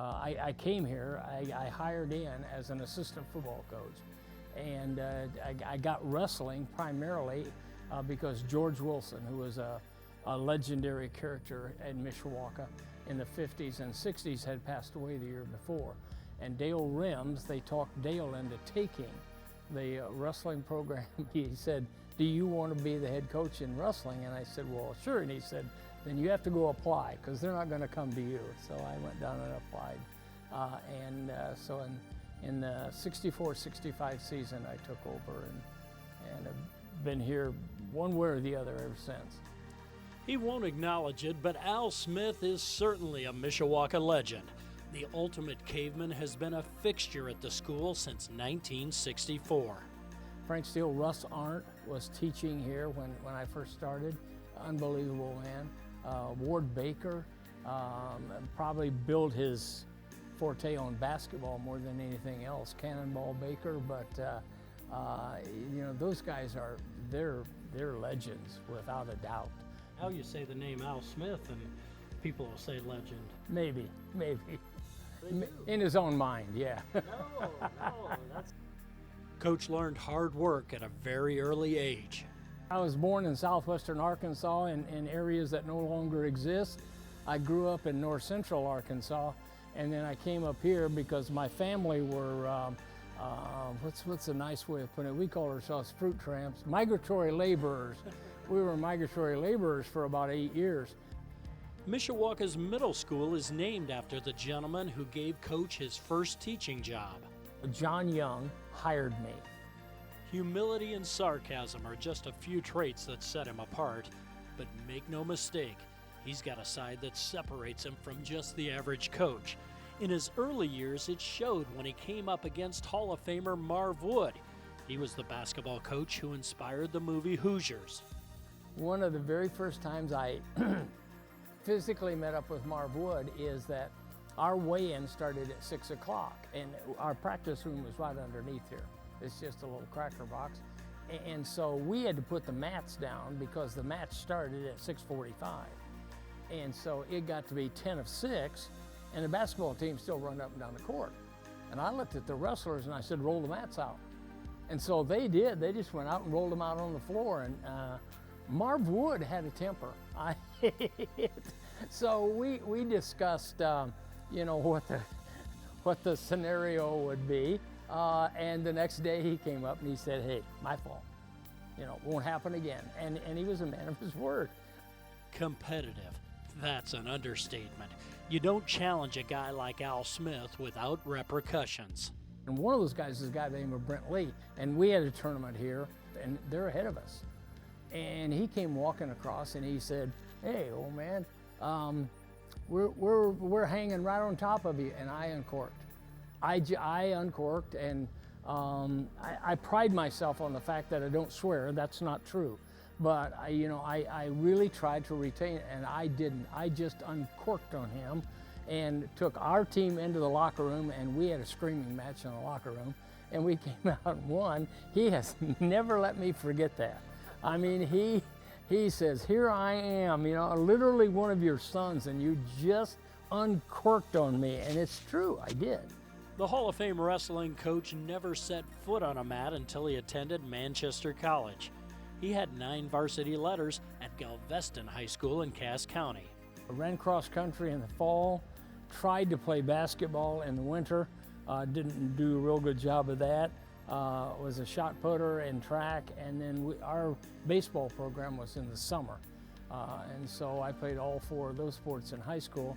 I came here, I hired in as an assistant football coach. And I got wrestling primarily because George Wilson, who was a legendary character in Mishawaka in the 50s and 60s, had passed away the year before. And Dale Rims, they talked Dale into taking the wrestling program. He said, "Do you want to be the head coach in wrestling?" And I said, "Well, sure." And he said, "Then you have to go apply because they're not going to come to you." So I went down and applied. So in the 64-65 season, I took over and have been here one way or the other ever since. He won't acknowledge it, but Al Smith is certainly a Mishawaka legend. The ultimate caveman has been a fixture at the school since 1964. Frank Steele, Russ Arndt was teaching here when I first started. Unbelievable man. Ward Baker probably built his forte on basketball more than anything else. Cannonball Baker, but you know, those guys they're legends without a doubt. How you say the name Al Smith and people will say legend? Maybe. In his own mind, yeah. No, that's... Coach learned hard work at a very early age. I was born in southwestern Arkansas in areas that no longer exist. I grew up in north central Arkansas, and then I came up here because my family were, what's a nice way of putting it? We call ourselves fruit tramps, migratory laborers. We were migratory laborers for about 8 years. Mishawaka's middle school is named after the gentleman who gave Coach his first teaching job. John Young hired me. Humility and sarcasm are just a few traits that set him apart, but make no mistake, he's got a side that separates him from just the average coach. In his early years, it showed when he came up against Hall of Famer Marv Wood. He was the basketball coach who inspired the movie Hoosiers. One of the very first times I physically met up with Marv Wood is that our weigh-in started at 6 o'clock, and our practice room was right underneath here. It's just a little cracker box. And so we had to put the mats down because the match started at 6:45. And so it got to be 10 of 6, and the basketball team still run up and down the court. And I looked at the wrestlers and I said, "Roll the mats out." And so they did. They just went out and rolled them out on the floor. And Marv Wood had a temper. So we discussed, you know, what the scenario would be. And the next day he came up and he said, "Hey, my fault. You know, won't happen again." And he was a man of his word. Competitive. That's an understatement. You don't challenge a guy like Al Smith without repercussions. And one of those guys is a guy named Brent Lee. And we had a tournament here, and they're ahead of us. And he came walking across and he said, "Hey, old man, we're hanging right on top of you." And I uncorked. I uncorked, and I pride myself on the fact that I don't swear. That's not true. But I really tried to retain it, and I didn't. I just uncorked on him and took our team into the locker room, and we had a screaming match in the locker room, and we came out and won. He has never let me forget that. I mean, he says, "Here I am, you know, literally one of your sons, and you just uncorked on me." And it's true, I did. The Hall of Fame wrestling coach never set foot on a mat until he attended Manchester College. He had 9 varsity letters at Galveston High School in Cass County. I ran cross country in the fall, tried to play basketball in the winter, didn't do a real good job of that. Was a shot putter and track, and then our baseball program was in the summer. And so I played all 4 of those sports in high school.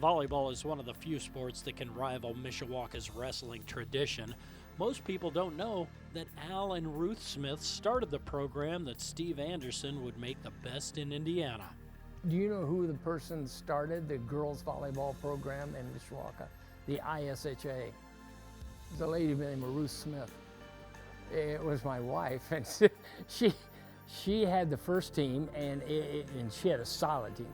Volleyball is one of the few sports that can rival Mishawaka's wrestling tradition. Most people don't know that Al and Ruth Smith started the program that Steve Anderson would make the best in Indiana. Do you know who the person started the girls volleyball program in Mishawaka? The ISHA. It was a lady named Ruth Smith. It was my wife, and she had the first team, and she had a solid team.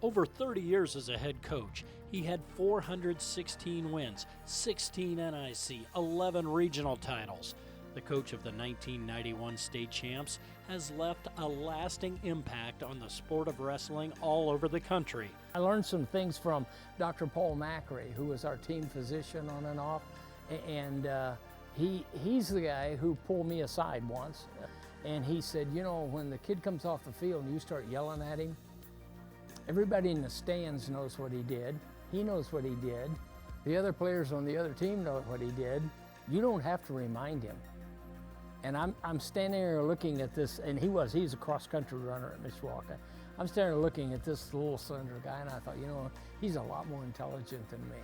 Over 30 years as a head coach, he had 416 wins, 16 NIC, 11 regional titles. The coach of the 1991 state champs has left a lasting impact on the sport of wrestling all over the country. I learned some things from Dr. Paul Macri, who was our team physician on and off, and he's the guy who pulled me aside once, and he said, you know, when the kid comes off the field and you start yelling at him, everybody in the stands knows what he did. He knows what he did. The other players on the other team know what he did. You don't have to remind him. And I'm standing there looking at this, and he's a cross-country runner at Mishawaka. I'm standing there looking at this little slender guy, and I thought, you know, he's a lot more intelligent than me.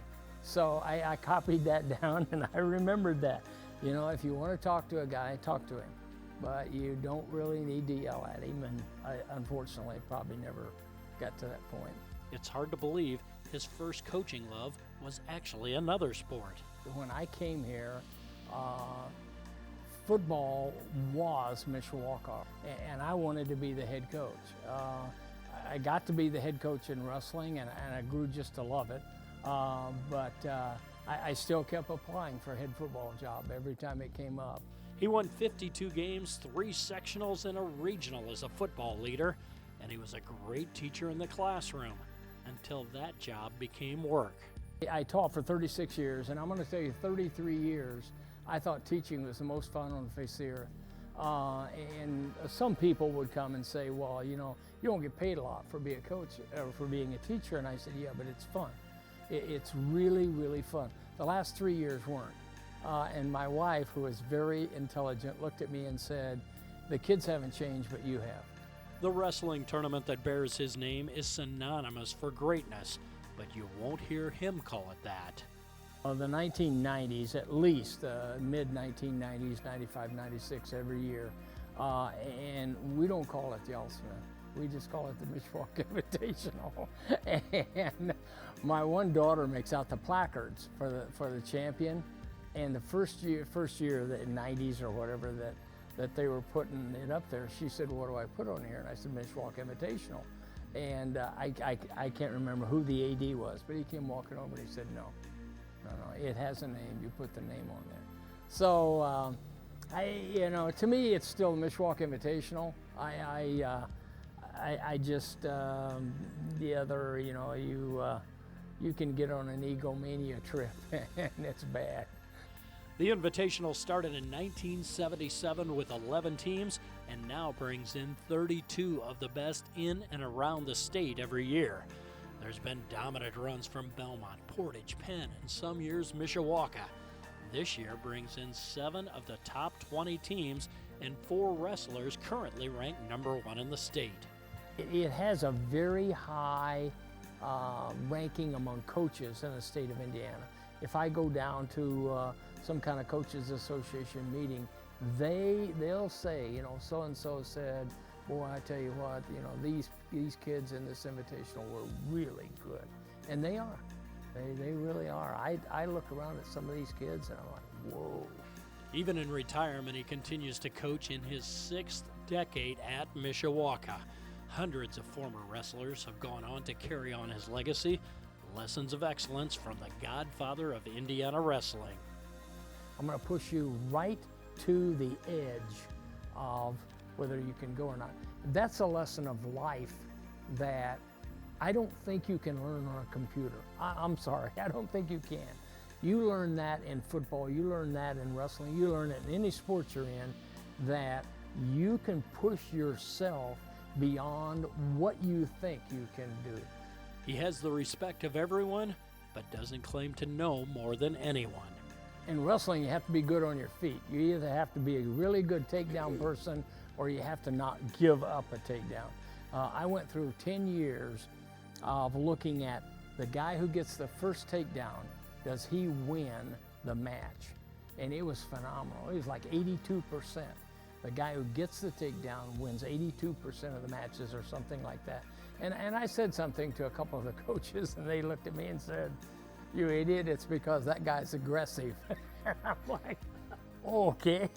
So I copied that down, and I remembered that. You know, if you want to talk to a guy, talk to him. But you don't really need to yell at him, and I unfortunately probably never got to that point. It's hard to believe his first coaching love was actually another sport. When I came here, football was Mishawaka, and I wanted to be the head coach. I got to be the head coach in wrestling, and I grew just to love it. But I still kept applying for a head football job every time it came up. He won 52 games, 3 sectionals, and a regional as a football leader, and he was a great teacher in the classroom until that job became work. I taught for 36 years, and I'm going to tell you, 33 years, I thought teaching was the most fun on the face of the earth. And some people would come and say, well, you know, you don't get paid a lot for being a coach or for being a teacher. And I said, yeah, but it's fun. It's really, really fun. The last 3 years weren't. And my wife, who is very intelligent, looked at me and said, the kids haven't changed, but you have. The wrestling tournament that bears his name is synonymous for greatness, but you won't hear him call it that. The 1990s, at least, mid-1990s, 95, 96 every year, and we don't call it the Ultimate. We just call it the Mishawaka Invitational. And my one daughter makes out the placards for the champion, and the first year, the 90s or whatever that they were putting it up there, she said, what do I put on here? And I said, Mishawaka Invitational. And I can't remember who the AD was, but he came walking over and he said, no, it has a name, you put the name on there. So, you know, to me, it's still the Mishawaka Invitational. I just, the other, you know, you can get on an egomania trip and it's bad. The Invitational started in 1977 with 11 teams and now brings in 32 of the best in and around the state every year. There's been dominant runs from Belmont, Portage, Penn, and some years Mishawaka. This year brings in 7 of the top 20 teams and 4 wrestlers currently ranked number 1 in the state. It has a very high ranking among coaches in the state of Indiana. If I go down to some kind of coaches association meeting, they'll say, you know, so-and-so said, boy, I tell you what, you know, these kids in this Invitational were really good. And they are. They really are. I look around at some of these kids and I'm like, whoa. Even in retirement, he continues to coach in his 6th decade at Mishawaka. Hundreds of former wrestlers have gone on to carry on his legacy, lessons of excellence from the godfather of Indiana wrestling. I'm going to push you right to the edge of whether you can go or not. That's a lesson of life that I don't think you can learn on a computer. I'm sorry, I don't think you can. You learn that in football, you learn that in wrestling, you learn it in any sport you're in, that you can push yourself beyond what you think you can do. He has the respect of everyone, but doesn't claim to know more than anyone. In wrestling, you have to be good on your feet. You either have to be a really good takedown person or you have to not give up a takedown. I went through 10 years of looking at the guy who gets the first takedown, does he win the match? And it was phenomenal. It was like 82%. The guy who gets the takedown wins 82% of the matches or something like that. And I said something to a couple of the coaches and they looked at me and said, you idiot, it's because that guy's aggressive. I'm like, okay.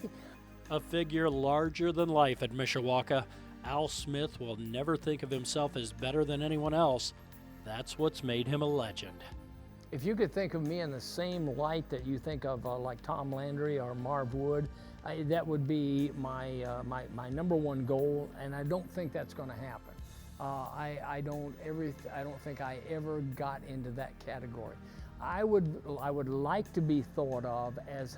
A figure larger than life at Mishawaka, Al Smith will never think of himself as better than anyone else. That's what's made him a legend. if you could think of me in the same light that you think of like Tom Landry or Marv Wood, that would be my number one goal, and I don't think that's going to happen. I don't think I ever got into that category. I would like to be thought of as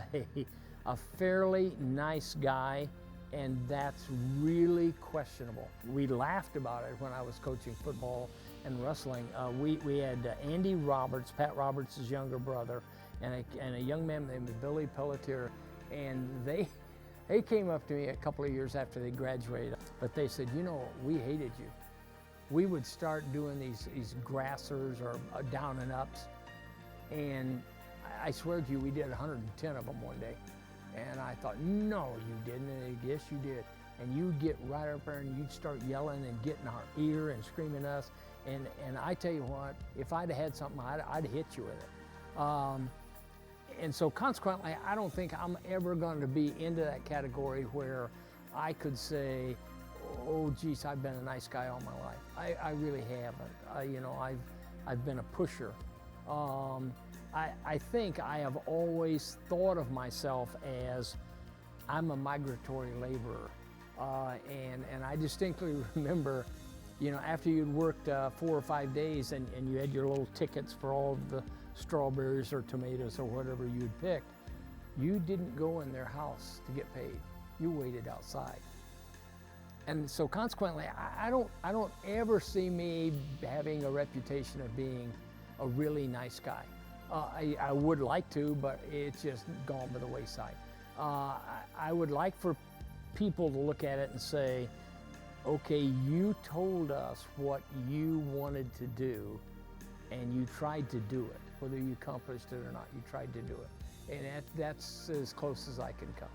a fairly nice guy, and that's really questionable. We laughed about it when I was coaching football and wrestling. We had Andy Roberts, Pat Roberts' younger brother, and a young man named Billy Pelletier, and they came up to me a couple of years after they graduated, but they said, you know, we hated you. We would start doing these grassers or down and ups, and I swear to you, we did 110 of them one day. And I thought, no, you didn't. And yes, you did. And you'd get right up there and you'd start yelling and getting our ear and screaming at us. And I tell you what, if I'd had something, I'd hit you with it. And so consequently, I don't think I'm ever going to be into that category where I could say, oh, geez, I've been a nice guy all my life. I really haven't. You know, I've been a pusher. I think I have always thought of myself as I'm a migratory laborer. And I distinctly remember, you know, after you'd worked 4 or 5 days and you had your little tickets for all of the strawberries or tomatoes or whatever you'd picked, you didn't go in their house to get paid. You waited outside. And so consequently, I don't ever see me having a reputation of being a really nice guy. I would like to, but it's just gone by the wayside. I would like for people to look at it and say, okay, you told us what you wanted to do, and you tried to do it. Whether you accomplished it or not, you tried to do it. And that's as close as I can come.